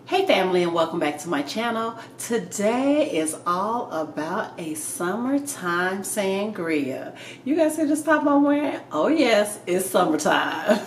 Hey family, and welcome back to my channel. Today is all about a summertime sangria. You guys see this top I'm wearing? Oh yes, it's summertime.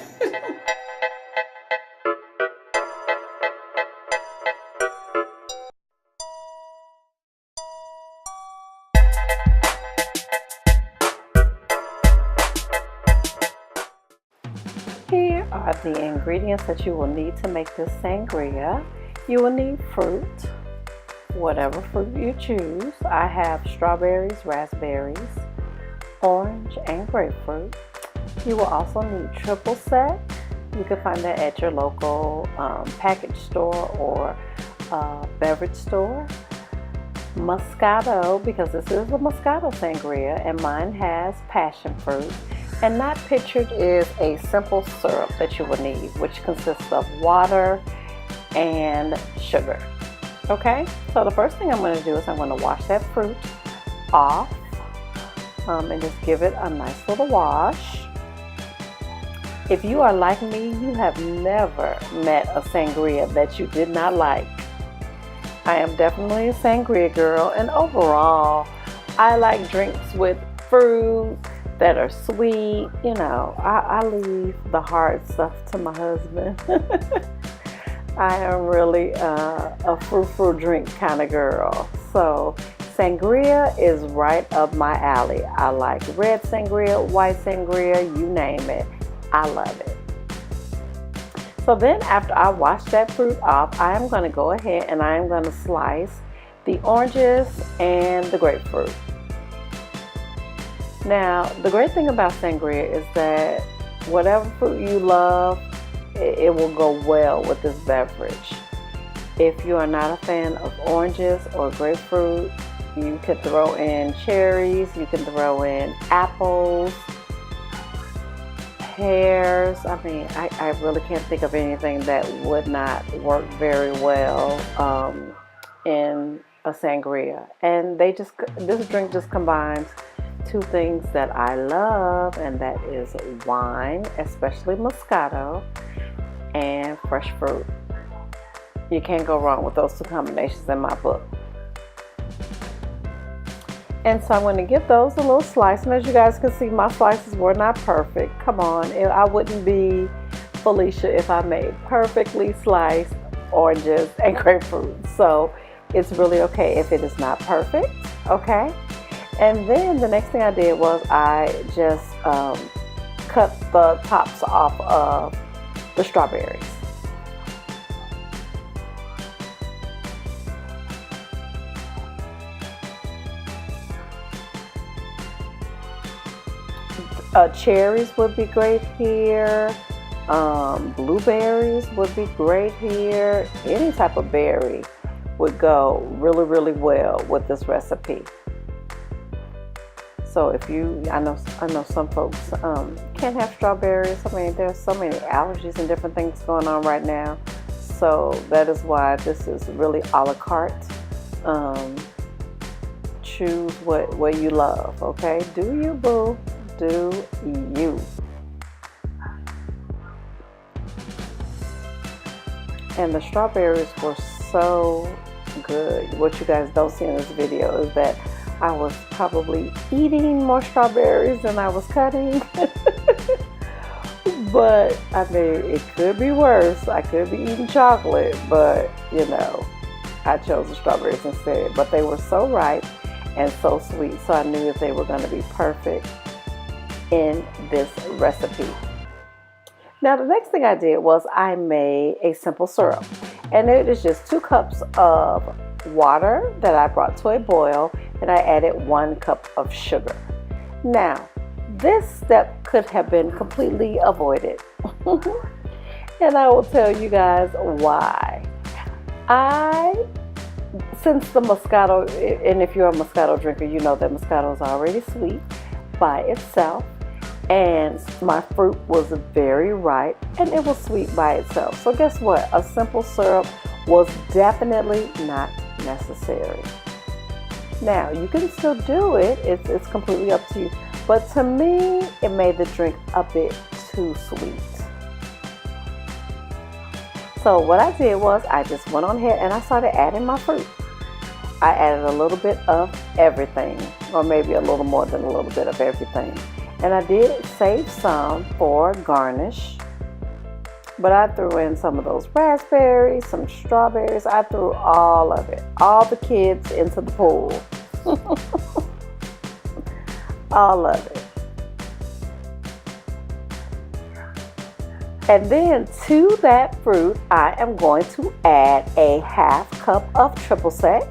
Here are the ingredients that you will need to make this sangria. You will need fruit, whatever fruit you choose. I have strawberries, raspberries, orange, and grapefruit. You will also need triple sec. You can find that at your local package store or beverage store. Moscato, because this is a Moscato sangria, and mine has passion fruit. And not pictured is a simple syrup that you will need, which consists of water and sugar. Okay, so the first thing I'm going to do is I'm going to wash that fruit off and just give it a nice little wash. If you are like me, you have never met a sangria that you did not like. I am definitely a sangria girl, and overall, I like drinks with fruit that are sweet. You know, I leave the hard stuff to my husband. I am really a fruit drink kind of girl. So sangria is right up my alley. I like red sangria, white sangria, you name it. I love it. So then after I wash that fruit off, I am going to go ahead and I am going to slice the oranges and the grapefruit. Now, the great thing about sangria is that whatever fruit you love, it will go well with this beverage. If you are not a fan of oranges or grapefruit, you could throw in cherries, you can throw in apples, pears. I mean, I really can't think of anything that would not work very well in a sangria. And this drink just combines two things that I love, and that is wine, especially Moscato, and fresh fruit. You can't go wrong with those two combinations in my book. And so I'm going to give those a little slice, and as you guys can see, my slices were not perfect. Come on, I wouldn't be Felicia if I made perfectly sliced oranges and grapefruit. So it's really okay if it is not perfect, okay? And then the next thing I did was I just cut the tops off of the strawberries. Cherries would be great here. Blueberries would be great here. Any type of berry would go really, really well with this recipe. So if I know some folks can't have strawberries. I mean, there's so many allergies and different things going on right now. So that is why this is really a la carte. Choose what you love, okay? Do you, boo? Do you? And the strawberries were so good. What you guys don't see in this video is that I was probably eating more strawberries than I was cutting. But I mean, it could be worse. I could be eating chocolate, but you know, I chose the strawberries instead. But they were so ripe and so sweet, so I knew that they were going to be perfect in this recipe. Now the next thing I did was I made a simple syrup, and it is just 2 cups of water that I brought to a boil, and I added 1 cup of sugar. Now this step could have been completely avoided and I will tell you guys why. Since the Moscato, and if you're a Moscato drinker, you know that Moscato is already sweet by itself, and my fruit was very ripe and it was sweet by itself. So guess what? A simple syrup was definitely not necessary. Now you can still do it, it's completely up to you, but to me it made the drink a bit too sweet. So what I did was I just went on ahead and I started adding my fruit. I added a little bit of everything, or maybe a little more than a little bit of everything. And I did save some for garnish, but I threw in some of those raspberries, some strawberries. I threw all of it, all the kids into the pool. All of it. And then to that fruit, I am going to add a half cup of triple sec.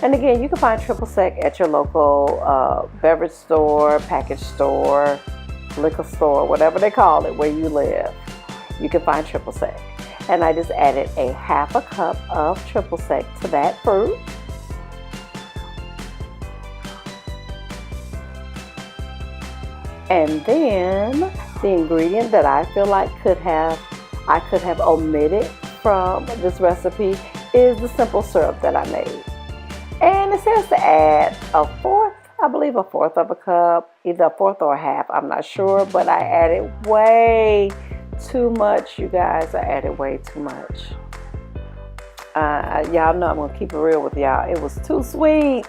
And again, you can find triple sec at your local beverage store, package store, liquor store, whatever they call it where you live. You can find triple sec. And I just added a half a cup of triple sec to that fruit. And then the ingredient that I feel like I could have omitted from this recipe is the simple syrup that I made. And it says to add I believe a fourth of a cup, either a fourth or a half, I'm not sure, but I added way too much, you guys. I added way too much. Y'all know I'm gonna keep it real with y'all. It was too sweet.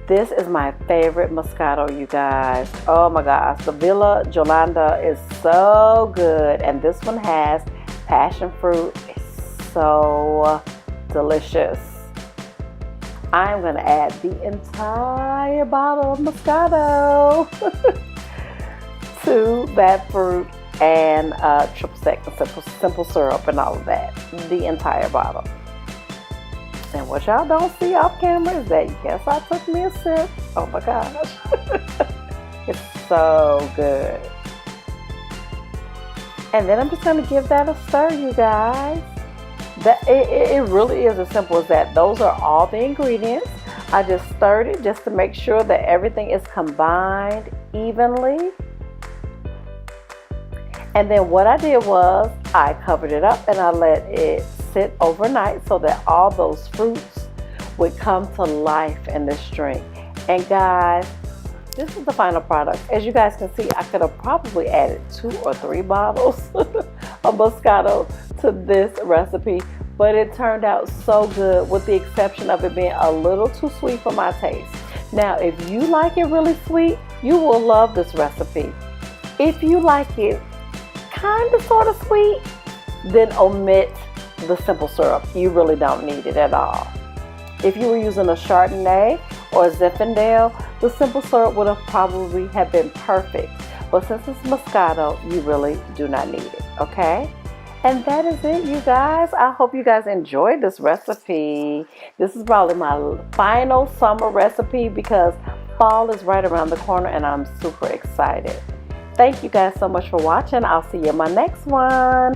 This is my favorite Moscato, you guys. Oh my gosh, the Villa Jolanda is so good. And this one has passion fruit. It's so delicious. I'm going to add the entire bottle of Moscato to that fruit and triple sec, simple syrup and all of that. The entire bottle. And what y'all don't see off camera is that, yes, I took me a sip. Oh my gosh. It's so good. And then I'm just going to give that a stir, you guys. It really is as simple as that. Those are all the ingredients. I just stirred it just to make sure that everything is combined evenly. And then what I did was I covered it up and I let it sit overnight so that all those fruits would come to life in this drink. And guys, this is the final product. As you guys can see, I could have probably added 2 or 3 bottles of Moscato to this recipe, but it turned out so good, with the exception of it being a little too sweet for my taste. Now, if you like it really sweet, you will love this recipe. If you like it kind of sort of sweet, then omit the simple syrup. You really don't need it at all. If you were using a Chardonnay or a Zinfandel, the simple syrup would have probably have been perfect. But since it's Moscato, you really do not need it, okay? And that is it, you guys. I hope you guys enjoyed this recipe. This is probably my final summer recipe because fall is right around the corner and I'm super excited. Thank you guys so much for watching. I'll see you in my next one.